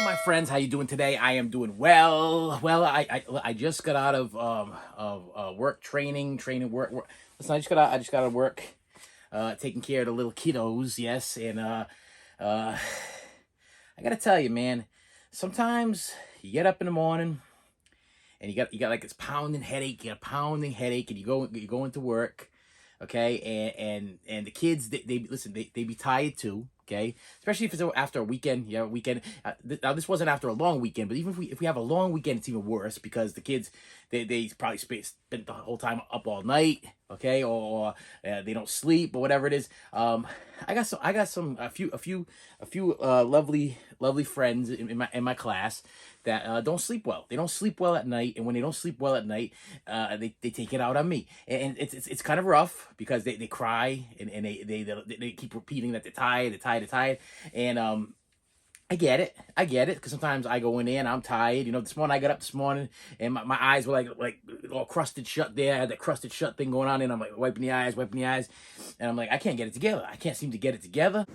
Hello, my friends. How you doing today? I am doing well. Well, I just got out of work training work. Listen, I just got out of work, taking care of the little kiddos. Yes, and uh, I gotta tell you, man. Sometimes you get up in the morning and you got like this pounding headache. You got a pounding headache, and you go into work, okay, and the kids they listen, they be tired too, okay, especially if it's after a weekend. Yeah, weekend. Now this wasn't after a long weekend, but even if we have a long weekend, it's even worse because the kids they probably spent the whole time up all night, okay, or they don't sleep or whatever it is. I got some a few lovely friends in my class that don't sleep well. They don't sleep well at night, and when they don't sleep well at night, they take it out on me, and it's kind of rough because they cry and they keep repeating that they're tired, and I get it, because sometimes I go in there and I'm tired. You know, this morning I got up this morning and my eyes were like all crusted shut there. I had that crusted shut thing going on, and I'm like wiping the eyes, and I'm like, I can't get it together. I can't seem to get it together.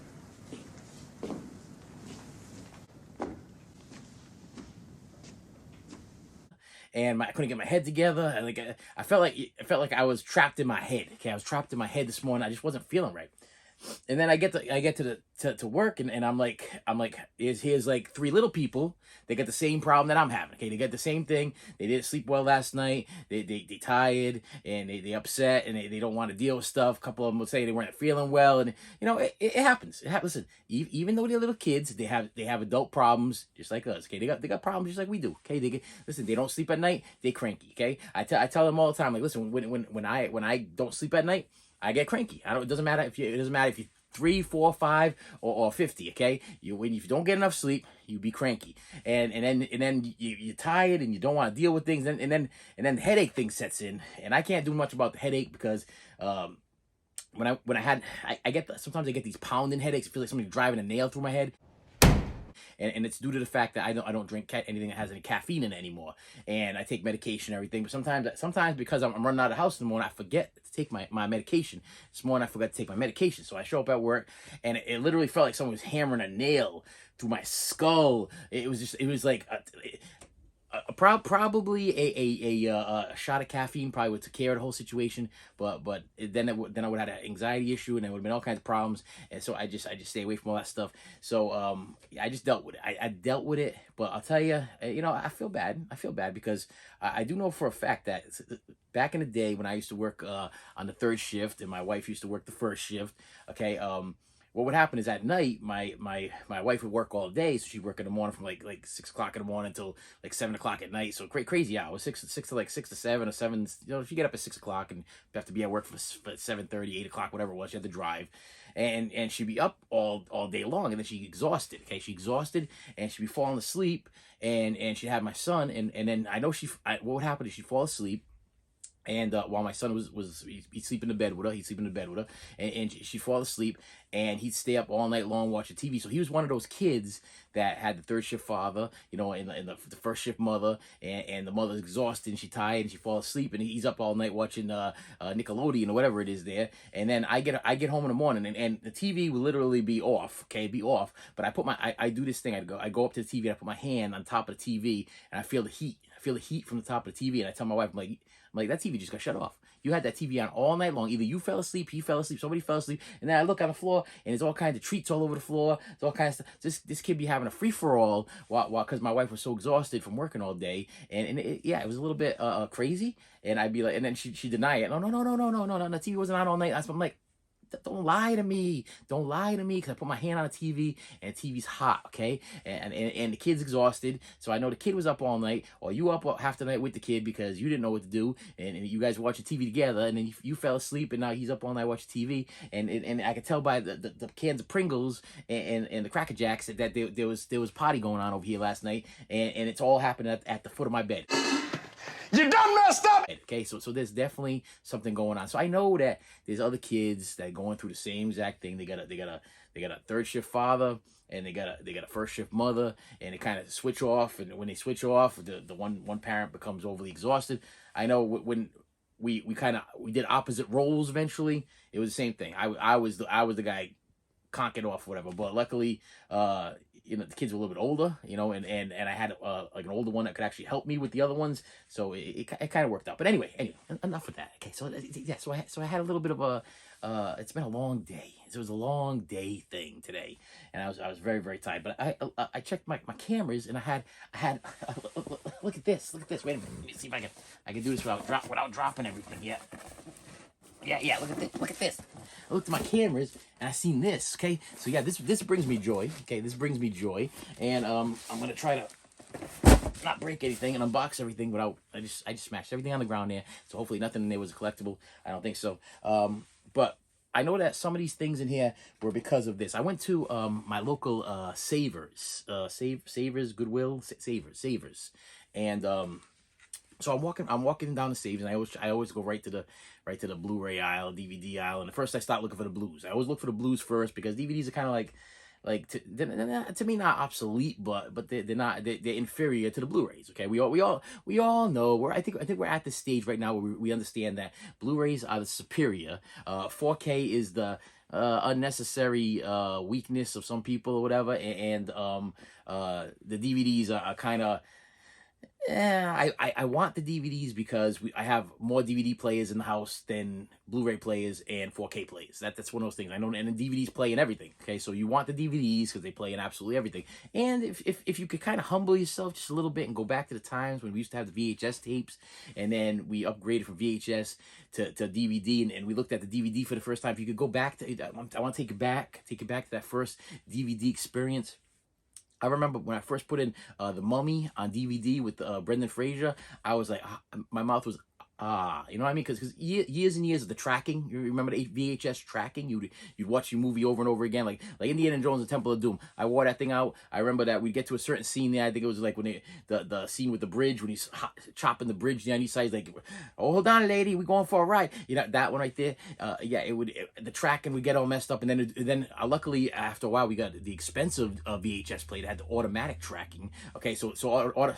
And I couldn't get my head together. And I felt like I was trapped in my head. Okay, I was trapped in my head this morning. I just wasn't feeling right. And then I get to work, and I'm like here's like three little people. They got the same problem that I'm having. Okay, they got the same thing. They didn't sleep well last night. They tired, and they upset, and they don't want to deal with stuff. A couple of them will say they weren't feeling well, and you know it happens. It happens. Listen, even though they're little kids, they have adult problems just like us. Okay, they got problems just like we do. Okay, listen. They don't sleep at night. They cranky. Okay, I tell them all the time, like, listen, when I don't sleep at night, I get cranky. It doesn't matter if you 3, 4, 5, or 50. Okay, if you don't get enough sleep, you be cranky, and then you're tired and you don't want to deal with things, and then the headache thing sets in, and I can't do much about the headache because I get sometimes I get these pounding headaches. I feel like somebody's driving a nail through my head. And it's due to the fact that I don't drink anything that has any caffeine in it anymore, and I take medication and everything. But sometimes because I'm running out of the house in the morning, I forget to take my medication. This morning I forgot to take my medication, so I show up at work, and it literally felt like someone was hammering a nail through my skull. It was like probably a shot of caffeine probably would take care of the whole situation, but then I would have an anxiety issue, and there would have been all kinds of problems, and so I just stay away from all that stuff. So I just dealt with it. I dealt with it, but I'll tell you, I feel bad. Because I do know for a fact that back in the day when I used to work on the third shift, and my wife used to work the first shift. Okay, what would happen is at night, my wife would work all day, so she'd work in the morning from like 6 o'clock in the morning until like 7 o'clock at night. So crazy hours, six to seven or seven. You know, if you get up at 6 o'clock and you have to be at work for 7:30, 8 o'clock, whatever it was, you had to drive, and she'd be up all day long, and then she'd exhausted. Okay, she exhausted, and she'd be falling asleep, and she'd have my son, and then I know what would happen is she'd fall asleep. And while my son he'd sleep in the bed with her, and she'd fall asleep, and he'd stay up all night long watching TV. So he was one of those kids that had the third shift father, and the first shift mother, and the mother's exhausted and she's tired and she falls asleep, and he's up all night watching Nickelodeon or whatever it is there. And then I get home in the morning, and the TV will literally be off, But I do this thing. I go up to the TV, and I put my hand on top of the TV, and I feel the heat. From the top of the TV, and I tell my wife, I'm like, that TV just got shut off. You had that TV on all night long. Either you fell asleep, he fell asleep, somebody fell asleep, and then I look on the floor, and there's all kinds of treats all over the floor. There's all kinds of stuff. This kid be having a free for all while because my wife was so exhausted from working all day, and it was a little bit crazy. And I'd be like, and then she deny it. No, the TV wasn't on all night. I'm like, don't lie to me, because I put my hand on the TV, and the TV's hot, okay, and the kid's exhausted, so I know the kid was up all night, or you up half the night with the kid because you didn't know what to do, and you guys were watching TV together, and then you fell asleep, and now he's up all night watching TV, and I could tell by the cans of Pringles and the Cracker Jacks that there was potty going on over here last night, and it's all happened at the foot of my bed. You done messed up. Okay, so there's definitely something going on. So I know that there's other kids that are going through the same exact thing. They got a third shift father, and they got a first shift mother, and they kind of switch off. And when they switch off, the one parent becomes overly exhausted. I know when we did opposite roles eventually. It was the same thing. I was the guy conking off, whatever. But luckily, the kids were a little bit older, and I had like an older one that could actually help me with the other ones, so it kind of worked out. But anyway, enough of that. Okay, so yeah, so I had a little bit of a it's been a long day. It was a long day thing today, and I was very, very tired. But I checked my cameras, and I had look at this. Wait a minute. Let me see if I can do this without dropping everything. Yeah. Yeah, look at this. I looked at my cameras and I seen this, okay? So yeah, this brings me joy. Okay, this brings me joy. And I'm gonna try to not break anything and unbox everything without I just smashed everything on the ground there. So hopefully nothing in there was a collectible. I don't think so. But I know that some of these things in here were because of this. I went to my local Savers, Goodwill, Savers. And so I'm walking down the Savers, and I always go right to the Blu-ray aisle, DVD aisle, and first I start looking for the blues. I always look for the blues first because DVDs are kind of like to me not obsolete, but they're inferior to the Blu-rays. Okay, we all know I think we're at the stage right now where we understand that Blu-rays are the superior. 4K is the unnecessary weakness of some people or whatever, and the DVDs are kind of. Yeah, I want the DVDs because I have more DVD players in the house than Blu-ray players and 4K players. That's one of those things. I know, and the DVDs play in everything. Okay, so you want the DVDs because they play in absolutely everything. And if you could kind of humble yourself just a little bit and go back to the times when we used to have the VHS tapes, and then we upgraded from VHS to DVD, and we looked at the DVD for the first time. If you could go back to, I want to take you back to that first DVD experience. I remember when I first put in The Mummy on DVD with Brendan Fraser, I was like, my mouth was, you know what I mean? Because years and years of the tracking, you remember the VHS tracking? You'd watch your movie over and over again, like Indiana Jones and Temple of Doom. I wore that thing out. I remember that we'd get to a certain scene there. I think it was like when the scene with the bridge, when he's chopping the bridge down each side. He's like, oh, hold on, lady, we're going for a ride. That one right there. Yeah, the tracking would get all messed up, and then luckily after a while we got the expensive VHS player that had the automatic tracking. Okay, so a lot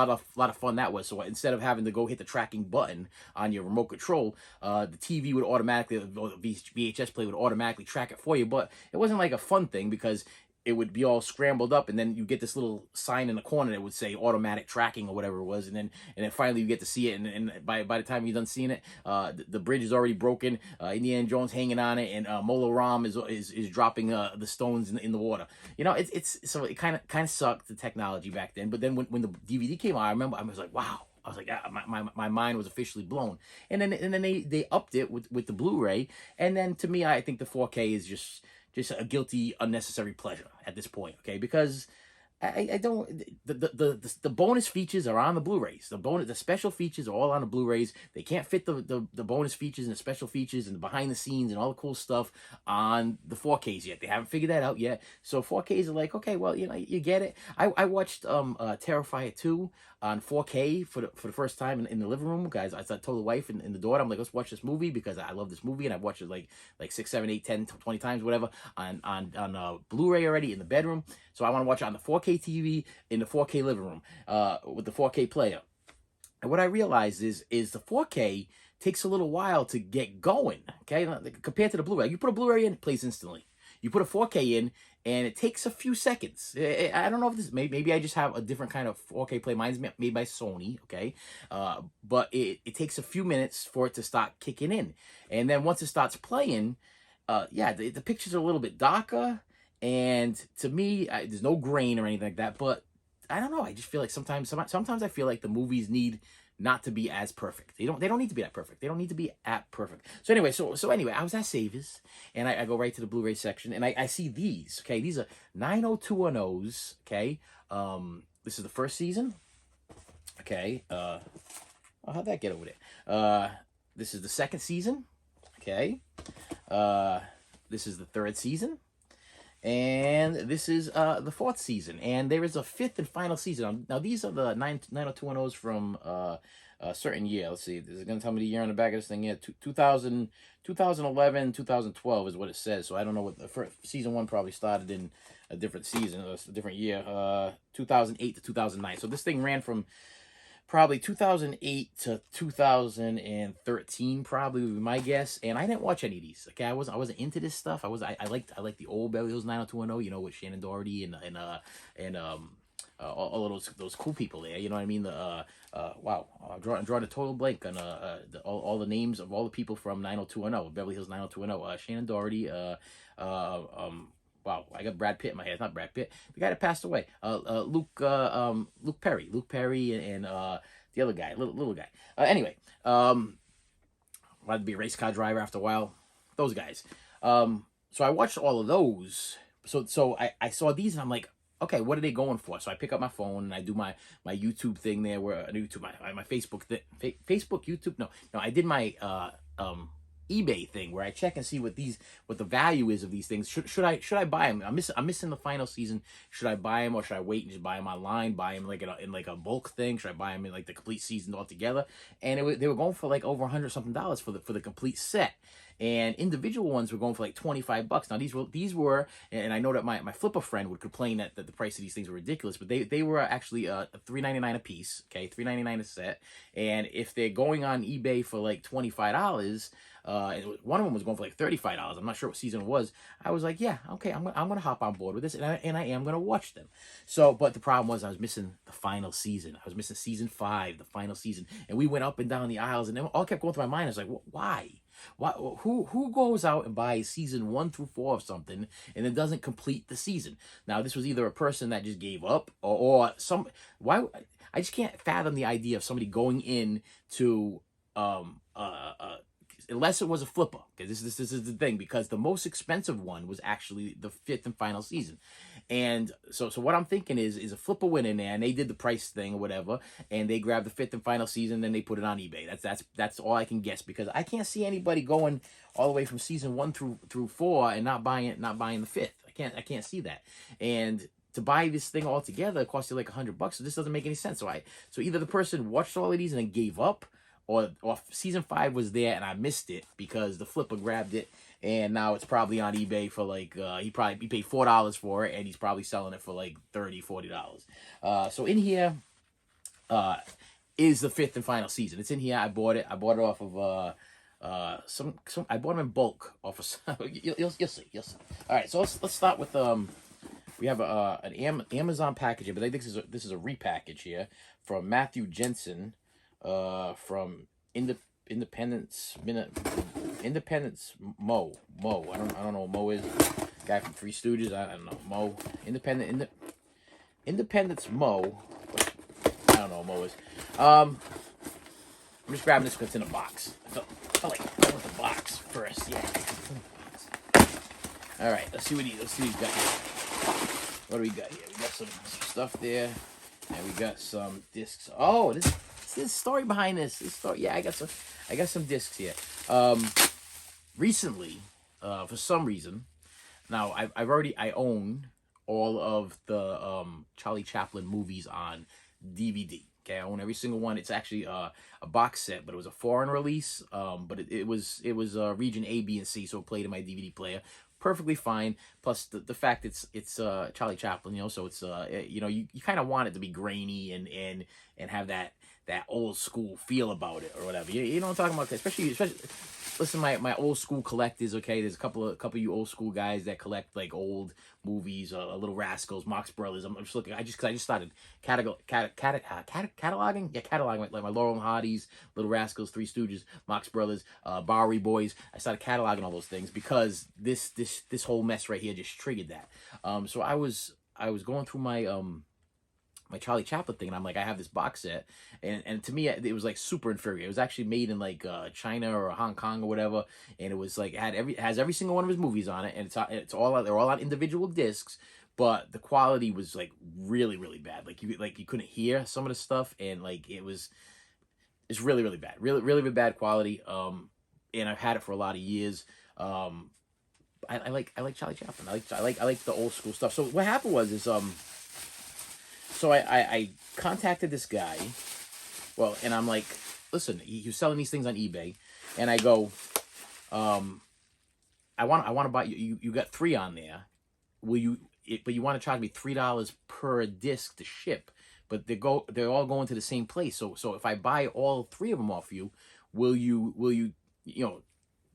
of fun that was. So instead of having to go hit the tracking button on your remote control, the TV would automatically, the VHS player would automatically track it for you. But it wasn't like a fun thing because it would be all scrambled up, and then you get this little sign in the corner that would say automatic tracking or whatever it was, and then finally you get to see it, and by the time you're done seeing it, the bridge is already broken, Indiana Jones hanging on it, and Mola Ram is dropping the stones in the water. It's so it kind of sucked, the technology back then. But then when the DVD came out, I remember I was like, wow. I was like, my mind was officially blown. And then they upped it with the Blu-ray. And then to me, I think the 4K is just a guilty, unnecessary pleasure at this point. Okay, because I don't, the bonus features are on the Blu-rays. The special features are all on the Blu-rays. They can't fit the bonus features and the special features and the behind the scenes and all the cool stuff on the 4Ks yet. They haven't figured that out yet. So 4Ks are like, okay, well, you get it. I watched Terrifier 2 on 4K for the first time in the living room, guys. I told the wife and the daughter, I'm like, let's watch this movie because I love this movie, and I've watched it like 6, 7, 8, 10, 20 times, whatever, on Blu-ray already in the bedroom. So I want to watch it on the 4K TV in the 4K living room with the 4K player. And what I realized is the 4K takes a little while to get going, okay? Compared to the Blu-ray. You put a Blu-ray in, it plays instantly. You put a 4K in, and it takes a few seconds. I don't know if this, maybe I just have a different kind of 4K play. Mine's made by Sony, okay? But it takes a few minutes for it to start kicking in. And then once it starts playing, yeah, the pictures are a little bit darker. And to me, there's no grain or anything like that. But I don't know. I just feel like sometimes I feel like the movies need not to be as perfect. They don't need to be that perfect. They don't need to be at perfect. So anyway, I was at Savers, and I go right to the Blu-ray section, and I see these. Okay, these are 90210s. Okay, this is the first season. Okay, how'd that get over there? This is the second season. Okay, this is the third season. And this is the fourth season, and there is a fifth and final season. Now these are the 90210s from a certain year. Let's see, this is going to tell me the year on the back of this thing here. 2011, 2012 is what it says. So I don't know what the first season one probably started in a different season, a different year, 2008 to 2009. So this thing ran from probably 2008 to 2013 probably would be my guess. And I didn't watch any of these. Okay, I wasn't into this stuff. I liked the old Beverly Hills 90210, you know, with Shannon Doherty and all of those cool people there. You know what I mean? Wow, I'm drawing a total blank on all the names of all the people from 90210, Beverly Hills 90210. Shannon Doherty. Wow, I got Brad Pitt in my head. It's not Brad Pitt. The guy that passed away. Luke Perry, and the other guy, little guy. Anyway, wanted to be a race car driver after a while. Those guys. So I watched all of those. So I saw these and I'm like, okay, what are they going for? So I pick up my phone and I do my YouTube thing there, where YouTube, my Facebook thing, Facebook, YouTube. No, I did my eBay thing where I check and see what the value is of these things. Should I buy them? I'm missing the final season. Should I buy them, or should I wait and just buy them online? Buy them like in like a bulk thing? Should I buy them in like the complete season altogether? And they were going for like over $100 something for the complete set. And individual ones were going for like $25. Now these were, and I know that my flipper friend would complain that the price of these things were ridiculous, but they were actually $3.99 a piece, okay, $3.99 a set. And if they're going on eBay for like $25, one of them was going for like $35. I'm not sure what season it was. I was like, yeah, okay, I'm gonna hop on board with this, and I am gonna watch them. So, but the problem was I was missing the final season. I was missing season 5, the final season, and we went up and down the aisles, and then all kept going through my mind. I was like, why? Who goes out and buys season 1 through 4 of something and then doesn't complete the season? Now, this was either a person that just gave up, or some. Why? I just can't fathom the idea of somebody going in to unless it was a flipper, because this is the thing, because the most expensive one was actually the 5th and final season. And so what I'm thinking is a flipper went in there and they did the price thing or whatever, and they grabbed the 5th and final season, and then they put it on eBay. That's all I can guess, because I can't see anybody going all the way from season 1 through 4 and not buying the 5th. I can't see that. And to buy this thing all together, it costs you like $100. So this doesn't make any sense. So either the person watched all of these and then gave up, or season 5 was there and I missed it because the flipper grabbed it, and now it's probably on eBay for like he paid $4 for it, and he's probably selling it for like $30-$40. So in here is the 5th and final season. It's in here. I bought it off of some I bought them in bulk off of you'll see. All right, so let's start with we have an Amazon package here, but I think this is a repackage here from Matthew Jensen. From Independence Mo. I don't know what Mo is. Guy from Three Stooges. I don't know Mo. Independence Mo. I don't know what Mo is. I'm just grabbing this because it's in a box. I like the box first. Yeah. All right. Let's see what he's got here. What do we got here? We got some stuff there, and we got some discs. Oh, this story behind this. Yeah, I got some discs here. Recently, for some reason, now I own all of the Charlie Chaplin movies on DVD. Okay, I own every single one. It's actually a box set, but it was a foreign release. But it was region A, B, and C, so it played in my DVD player perfectly fine. Plus the fact it's Charlie Chaplin, you know, so it's you kind of want it to be grainy and have that old school feel about it or whatever. You know what I'm talking about? Especially listen, my old school collectors. Okay, there's a couple of you old school guys that collect like old movies, Little Rascals, Marx Brothers. I'm just looking. I just started cataloging. Yeah, cataloging like my Laurel and Hardy's, Little Rascals, Three Stooges, Marx Brothers, Bowery Boys. I started cataloging all those things because this whole mess right here just triggered that. So I was going through my Charlie Chaplin thing, and I'm like, I have this box set, and to me it was like super inferior. It was actually made in like China or Hong Kong or whatever, and it was like has every single one of his movies on it, and they're all on individual discs, but the quality was like really really bad. Like you couldn't hear some of the stuff, and like it's really really bad, really bad quality. And I've had it for a lot of years. I like Charlie Chaplin. I like the old school stuff. So what happened was so I contacted this guy, well, and I'm like, listen, he was selling these things on eBay, and I go, I want to buy you got 3 on there, will you? But you want to charge me $3 per disc to ship, but they're all going to the same place. So if I buy all three of them off you, will you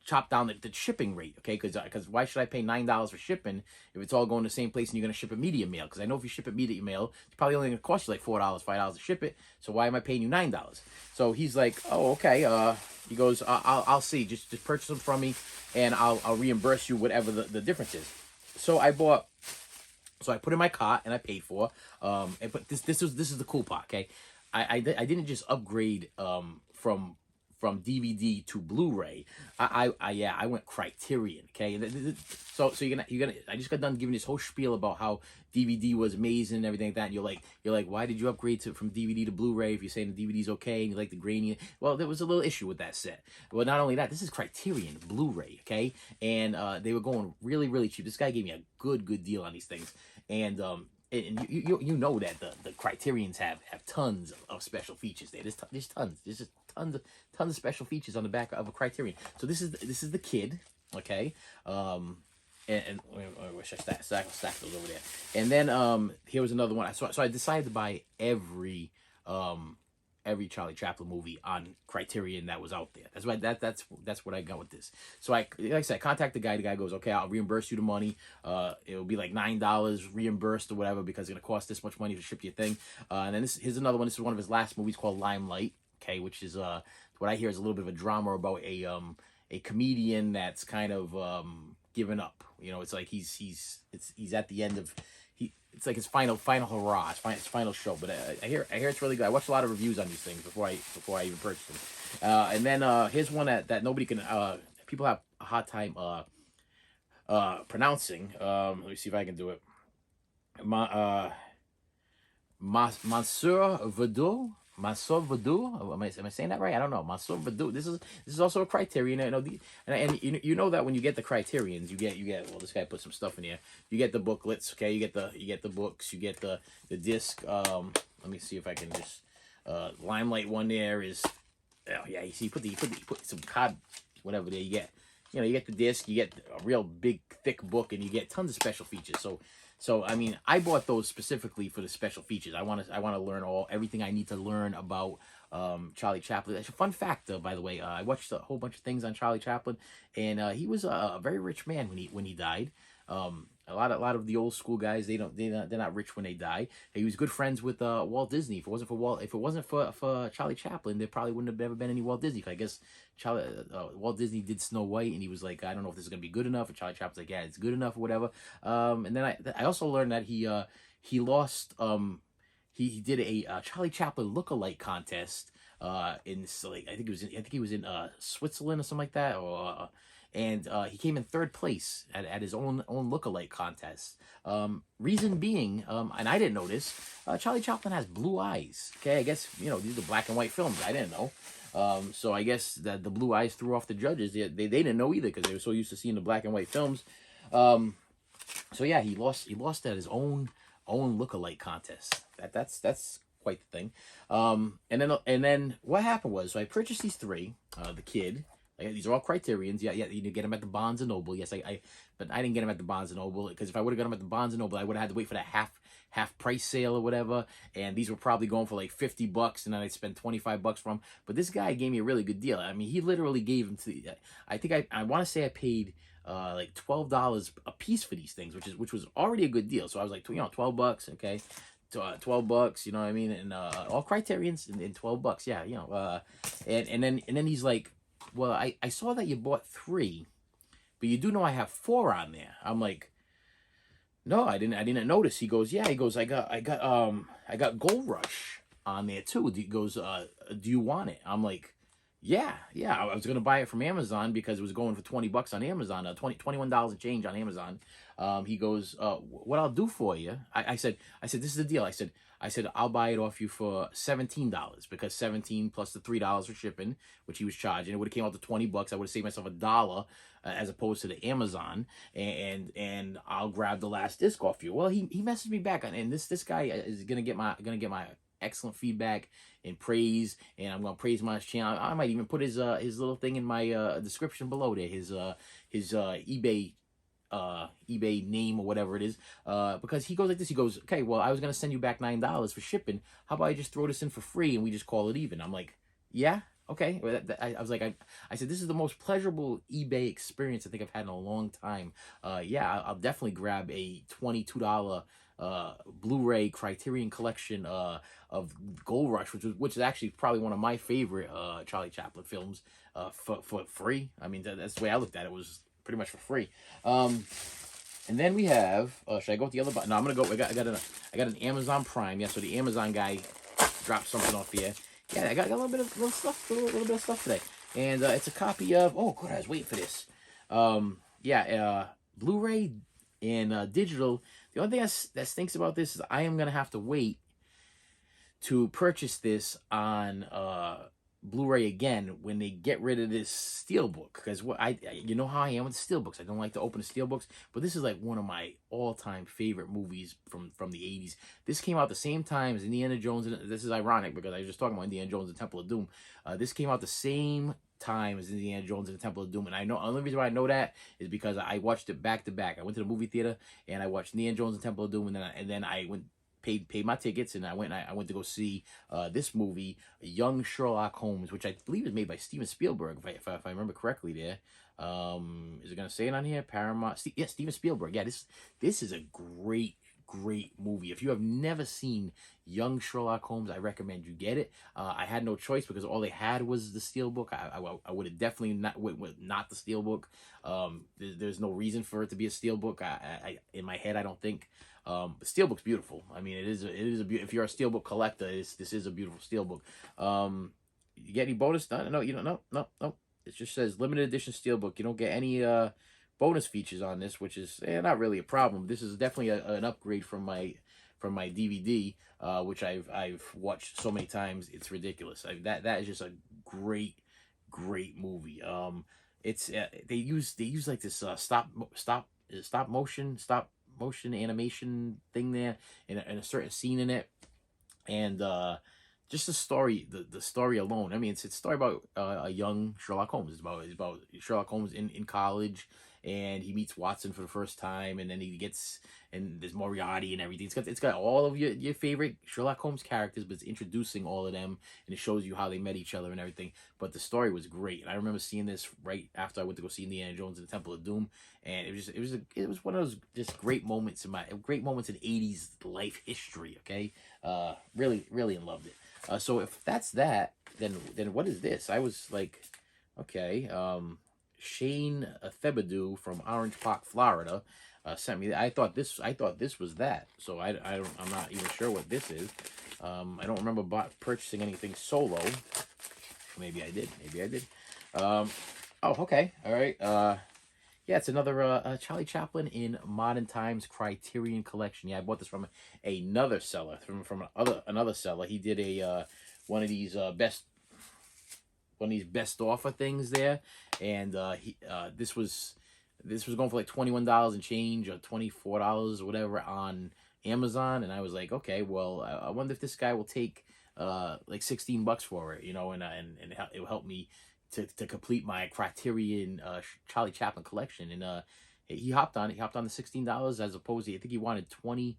chop down the shipping rate, okay? Because why should I pay $9 for shipping if it's all going to the same place and you're gonna ship immediate mail? Because I know if you ship immediate mail, it's probably only gonna cost you like $4, $5 to ship it. So why am I paying you $9? So he's like, oh, okay. He goes, I'll see. Just purchase them from me, and I'll reimburse you whatever the difference is. So I put in my cart and I paid for. But this is the cool part, okay? I didn't just upgrade from DVD to Blu-ray. I went Criterion. Okay, so you're gonna. I just got done giving this whole spiel about how DVD was amazing and everything like that. And you're like, why did you upgrade from DVD to Blu-ray if you're saying the DVD's okay and you like the grainy? Well, there was a little issue with that set. Well, not only that, this is Criterion Blu-ray. Okay, and they were going really cheap. This guy gave me a good deal on these things, and you know that the Criterions have tons of special features there. There's tons. There's just tons of special features on the back of a Criterion. So this is the kid, okay. And I wish I stacked those over there. And then here was another one. So I decided to buy every Charlie Chaplin movie on Criterion that was out there. That's why that's what I got with this. So like I said, I contact the guy. The guy goes, okay, I'll reimburse you the money. It'll be like $9 reimbursed or whatever because it's gonna cost this much money to ship your thing. And then here's another one. This is one of his last movies called Limelight. Okay, which is what I hear is a little bit of a drama about a comedian that's kind of given up. It's like he's at the end of it's like his final hurrah, his final show. But I hear it's really good. I watched a lot of reviews on these things before I even purchased them. And then here's one that nobody can people have a hard time pronouncing. Let me see if I can do it. Monsieur Vadou. Monsieur Vadou, am I saying that right? I don't know. Monsieur Vadou. This is also a Criterion. And you know that when you get the Criterions, you get. Well, this guy put some stuff in here. You get the booklets, okay? You get the books. You get the disc. Let me see if I can just. Limelight one there is. Oh yeah, you see, you put some card, whatever there. You get. You get the disc. You get a real big thick book, and you get tons of special features. So I mean, I bought those specifically for the special features. I want to learn everything I need to learn about Charlie Chaplin. That's a fun fact, by the way. I watched a whole bunch of things on Charlie Chaplin, and he was a very rich man when he died. A lot of the old school guys, they're not rich when they die. He was good friends with Walt Disney. If it wasn't for Charlie Chaplin, there probably wouldn't have ever been any Walt Disney. I guess Walt Disney did Snow White, and he was like, I don't know if this is gonna be good enough. And Charlie Chaplin's like, yeah, it's good enough or whatever. And then I also learned that he lost he did a Charlie Chaplin lookalike contest in like I think he was in Switzerland or something like that, or and he came in third place at his own lookalike contest. Reason being, and I didn't know this, Charlie Chaplin has blue eyes. Okay, I guess these are black and white films. I didn't know. So I guess that the blue eyes threw off the judges. They didn't know either because they were so used to seeing the black and white films. So yeah, he lost at his own lookalike contest. That's quite the thing. And then what happened was, so I purchased these three. The kid. These are all Criterions. Yeah, you get them at the Barnes and Noble. Yes, but I didn't get them at the Barnes and Noble because if I would have got them at the Barnes and Noble, I would have had to wait for that half price sale or whatever. And these were probably going for like $50, and then I'd spend $25 from. But this guy gave me a really good deal. I mean, he literally gave them to. I think I want to say I paid like $12 a piece for these things, which was already a good deal. So I was like, $12, okay. $12, you know what I mean? And all Criterions in $12, yeah, and then he's like, well, I saw that you bought 3, but you do know I have 4 on there. I'm like, no, I didn't notice. He goes, yeah. He goes, I got Gold Rush on there too. He goes, do you want it? I'm like, yeah. I was gonna buy it from Amazon because it was going for $20 on Amazon, $21 and change on Amazon. He goes, what I'll do for you? I said, this is the deal. I said, I'll buy it off you for $17 because 17 plus the $3 for shipping, which he was charging. It would have came out to $20. I would have saved myself $1 as opposed to the Amazon, and I'll grab the last disc off you. Well, he messaged me back, and this guy is gonna get my excellent feedback and praise, and I'm gonna praise him on his channel. I might even put his little thing in my description below there. His eBay eBay name or whatever it is, because he goes like this. He goes, okay, well, I was gonna send you back $9 for shipping. How about I just throw this in for free and we just call it even? I'm like, yeah, okay. Well, I was like, I said, this is the most pleasurable eBay experience I think I've had in a long time. Yeah, I'll definitely grab a $22 Blu-ray Criterion collection of Gold Rush, which is actually probably one of my favorite Charlie Chaplin films, for free. I mean, that's the way I looked at it. Was pretty much for free. And then we have, should I go with the other button? No, I'm gonna go. I got an Amazon Prime. Yeah, so the Amazon guy dropped something off here. Yeah, I got a little bit of little bit of stuff today, and it's a copy of. Oh, good, I was waiting for this. Yeah, Blu-ray and digital. The only thing that stinks about this is I am gonna have to wait to purchase this on Blu-ray again when they get rid of this steelbook, because you know how I am with steelbooks. I don't like to open the steelbooks, but this is like one of my all-time favorite movies from the 80s. This came out the same time as Indiana Jones, and this is ironic because I was just talking about Indiana Jones and Temple of Doom. This came out the same time as Indiana Jones and the Temple of Doom, and I know the only reason why I know that is because I watched it back to back. I went to the movie theater and I watched Indiana Jones and Temple of Doom, and then I went paid my tickets, and I went to go see this movie, Young Sherlock Holmes, which I believe is made by Steven Spielberg, if I remember correctly. There, is it gonna say it on here? Paramount. Yeah, Steven Spielberg. Yeah, this is a great movie. If you have never seen Young Sherlock Holmes, I recommend you get it. I had no choice because all they had was the steelbook. I would have definitely not the steelbook. There's no reason for it to be a steelbook. I in my head, I don't think. The steelbook's beautiful. I mean, it is a if you're a steelbook collector, this is a beautiful steelbook. You get any bonus? No, you don't. No. It just says limited edition steelbook. You don't get any bonus features on this, which is not really a problem. This is definitely an upgrade from my DVD, which I've watched so many times. It's ridiculous. That is just a great movie. It's they use like this stop motion animation thing there in a certain scene in it, and just the story, the story alone. I mean, it's a story about a young Sherlock Holmes. It's about Sherlock Holmes in college, and he meets Watson for the first time, and then and there's Moriarty and everything. It's got all of your favorite Sherlock Holmes characters, but it's introducing all of them, and it shows you how they met each other and everything. But the story was great, and I remember seeing this right after I went to go see Indiana Jones and the Temple of Doom, and it was one of those just great moments in 80s life history. Okay, really loved it. So if that's that, then what is this? I was like, okay, Shane Thebadu from Orange Park, Florida, sent me. I thought this was that. So I'm not even sure what this is. I don't remember purchasing anything solo. Maybe I did. Oh, okay, all right. Yeah, it's another Charlie Chaplin in Modern Times Criterion collection. Yeah, I bought this from another seller, from another seller. He did one of these best offer things there, and this was going for like $21 and change, or $24 or whatever on Amazon, and I was like, okay, well, I wonder if this guy will take like $16 for it, and it will help me to complete my Criterion Charlie Chaplin collection. And he hopped on the $16, as opposed to, I think he wanted 20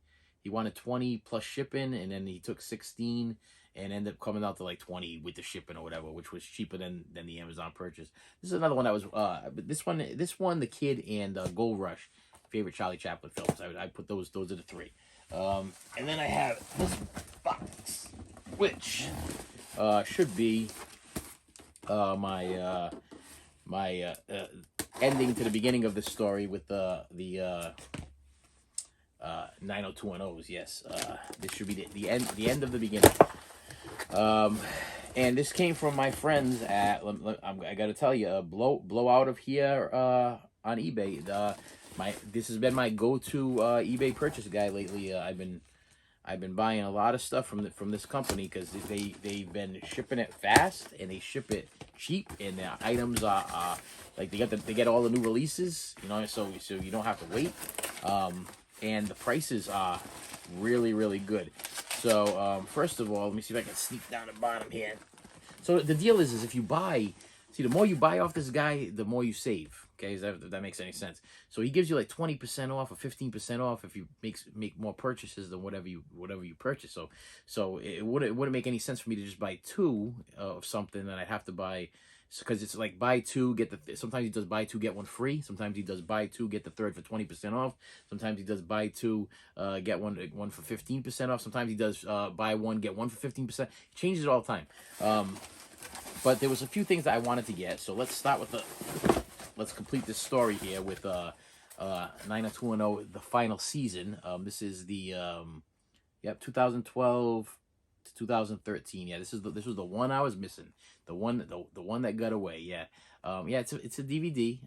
plus shipping, and then he took 16 and ended up coming out to like 20 with the shipping or whatever, which was cheaper than the Amazon purchase. This is another one that was this one, The Kid, and Gold Rush, favorite Charlie Chaplin films. I put those are the three. And then I have this box, which should be my ending to the beginning of the story with the 90210s. Yes, this should be the end of the beginning. And this came from my friends at, I gotta tell you, blowout of here on eBay. This has been my go-to eBay purchase guy lately. I've been buying a lot of stuff from this company because they've been shipping it fast, and they ship it cheap, and their items are like they get all the new releases, so you don't have to wait. And the prices are really good. So first of all, let me see if I can sneak down the bottom here. So the deal is if you buy, the more you buy off this guy, the more you save. Okay, if that makes any sense. So he gives you like 20% off or 15% off if you make more purchases than whatever you purchase. So it wouldn't make any sense for me to just buy two of something that I'd have to buy, because it's like buy two get the. Sometimes he does buy two get one free. Sometimes he does buy two get the third for 20% off. Sometimes he does buy two get one for 15% off. Sometimes he does buy one get one for 15%. He changes it all the time. But there was a few things that I wanted to get. So let's start with let's complete this story here with 90210, the final season. This is the 2012 to 2013. Yeah, this was the one I was missing. The one that got away. Yeah. It's a DVD.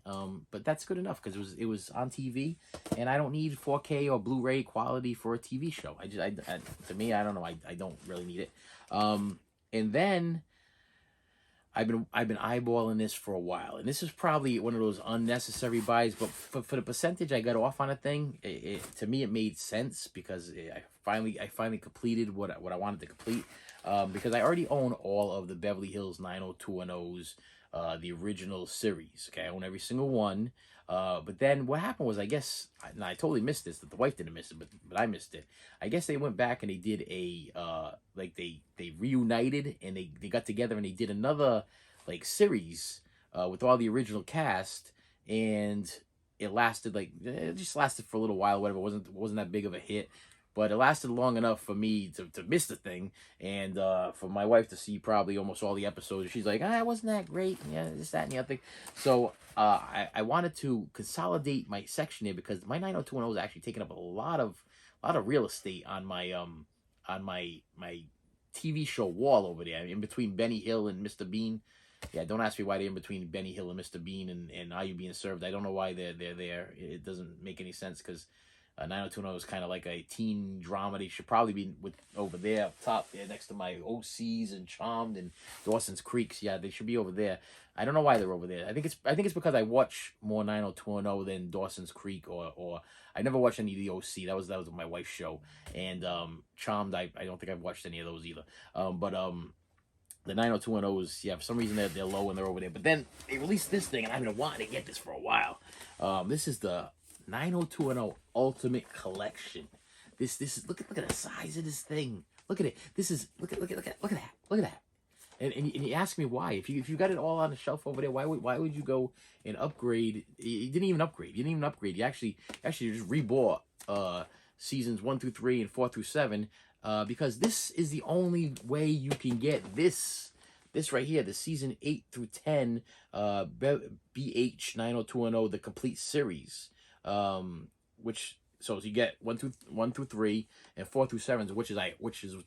But that's good enough because it was on TV, and I don't need 4K or Blu-ray quality for a TV show. To me, I don't know. I don't really need it. And then I've been eyeballing this for a while, and this is probably one of those unnecessary buys. But for the percentage I got off on a thing, to me it made sense because I finally completed what I wanted to complete. Because I already own all of the Beverly Hills 90210's, the original series. Okay, I own every single one. But then what happened was, I guess, and I totally missed this, that the wife didn't miss it, but I missed it. I guess they went back and they did they reunited, and they got together and they did another like series with all the original cast, and it just lasted for a little while, whatever. It wasn't that big of a hit. But it lasted long enough for me to miss the thing, and for my wife to see probably almost all the episodes. She's like, it wasn't that great. Yeah, this, that, and the other thing. So I wanted to consolidate my section here because my 90210 is actually taking up a lot of real estate on my my TV show wall over there, in between Benny Hill and Mr. Bean. Yeah, don't ask me why they're in between Benny Hill and Mr. Bean and Are You Being Served. I don't know why they're there. It doesn't make any sense because 90210 is kind of like a teen drama. They should probably be over there up top there next to my OCs and Charmed and Dawson's Creeks. Yeah, they should be over there. I don't know why they're over there. I think it's because I watch more 90210 than Dawson's Creek or I never watched any of the OC. That was my wife's show. And Charmed, I don't think I've watched any of those either. But the 90210s, yeah, for some reason they're low and they're over there. But then they released this thing, and I've been wanting to get this for a while. This is the 90210 Ultimate Collection. This is look at the size of this thing. Look at it. Look at that. And you ask me why. If you got it all on the shelf over there, why would you go and upgrade? You didn't even upgrade. You actually just rebought seasons 1 through 3 and 4 through 7 because this is the only way you can get this right here, the season 8 through 10 BH 90210, the complete series. So you get 1 through 3 and 4 through 7, which is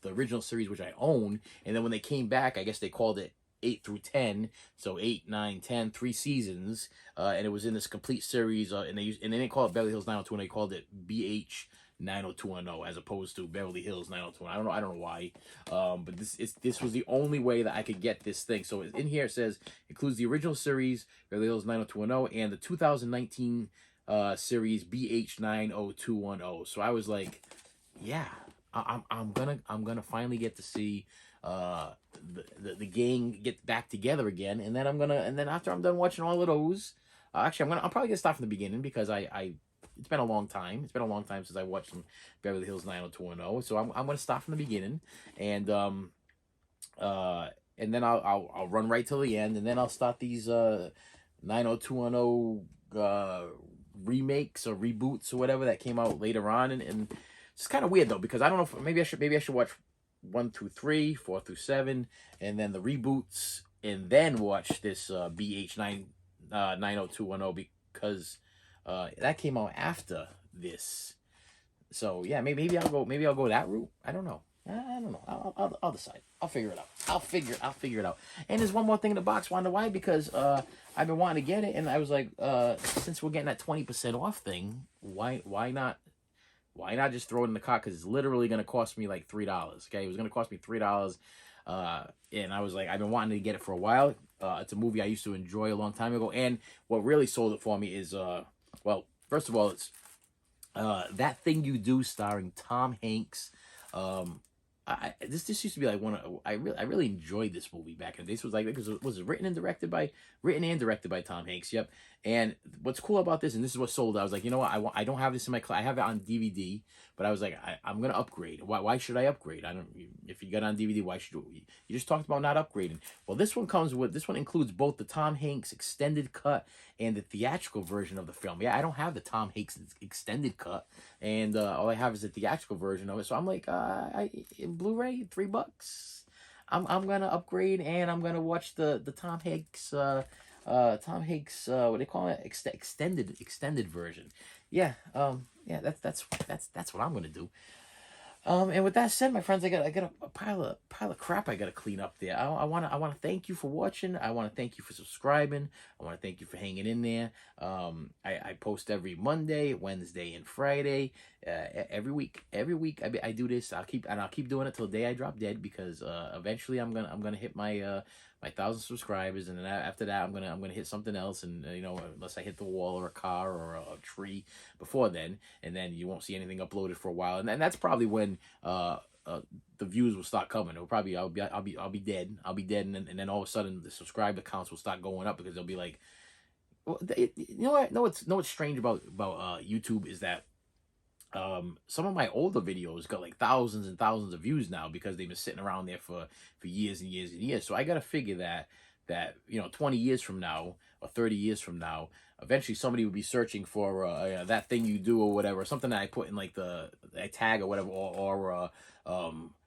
the original series which I own. And then when they came back, I guess they called it 8 through 10. So 8, 9, 10, 3 seasons, and it was in this complete series. And they didn't call it Beverly Hills 90210. They called it BH 90210 as opposed to Beverly Hills 90210. I don't know why. But this was the only way that I could get this thing. So in here it says includes the original series Beverly Hills 90210 and the 2019 series BH 90210. So I was like, yeah, I'm gonna finally get to see the gang get back together again, and then after I'm done watching all of those, actually I'm probably gonna start from the beginning because it's been a long time. It's been a long time since I watched some Beverly Hills 90210. So I'm gonna start from the beginning, and then I'll run right till the end, and then I'll start these 90210 remakes or reboots or whatever that came out later on, and it's kind of weird though because I don't know if maybe I should watch 1 through 3, 4 through 7, and then the reboots, and then watch this BH 90210 because that came out after this. So yeah, maybe I'll go that route. I don't know. I don't know. I'll decide. I'll figure it out. I'll figure it out. And there's one more thing in the box. Wonder why? Because I've been wanting to get it, and I was like, since we're getting that 20% off thing, why not just throw it in the cart? Because it's literally gonna cost me like $3. Okay, it was gonna cost me $3. And I was like, I've been wanting to get it for a while. It's a movie I used to enjoy a long time ago, and what really sold it for me is well, first of all, it's That Thing You Do starring Tom Hanks. this used to be like one of I really enjoyed this movie back in the day. This was like, because it was written and directed by Tom Hanks. Yep. And what's cool about this, and this is what sold it, I was like, you know what, I don't have this in my I have it on DVD, but I was like, I'm gonna upgrade. Why should I upgrade? I don't. If you got it on DVD, why should you? You just talked about not upgrading. Well, this one includes both the Tom Hanks extended cut and the theatrical version of the film. Yeah, I don't have the Tom Hanks extended cut, and all I have is the theatrical version of it. So I'm like, in Blu-ray, $3. I'm gonna upgrade, and I'm gonna watch the Tom Hanks what they call it, extended version. Yeah, yeah, that's what I'm gonna do. And with that said, my friends, I got a pile of crap I got to clean up there. I want to thank you for watching. I want to thank you for subscribing. I want to thank you for hanging in there. I post every Monday, Wednesday, and Friday. Every week. I do this. I'll keep doing it till the day I drop dead, because eventually I'm gonna hit my 1,000 subscribers, and then after that I'm gonna hit something else, and unless I hit the wall or a car or a tree before then, and then you won't see anything uploaded for a while, and that's probably when the views will start coming. It'll probably I'll be dead, and then all of a sudden the subscriber counts will start going up, because they'll be like, well, what's strange about YouTube is that some of my older videos got like thousands and thousands of views now, because they've been sitting around there for years and years and years. So I got to figure that 20 years from now or 30 years from now, eventually somebody will be searching for that thing you do or whatever, something that I put in like the tag or whatever, or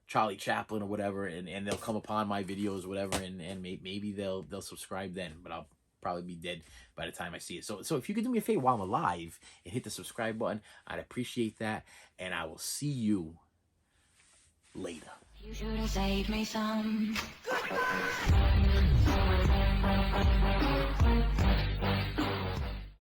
Charlie Chaplin or whatever, and they'll come upon my videos or whatever, and maybe they'll subscribe then, but I'll probably be dead by the time I see it. So if you could do me a favor while I'm alive and hit the subscribe button, I'd appreciate that, and I will see you later. You should have saved me some.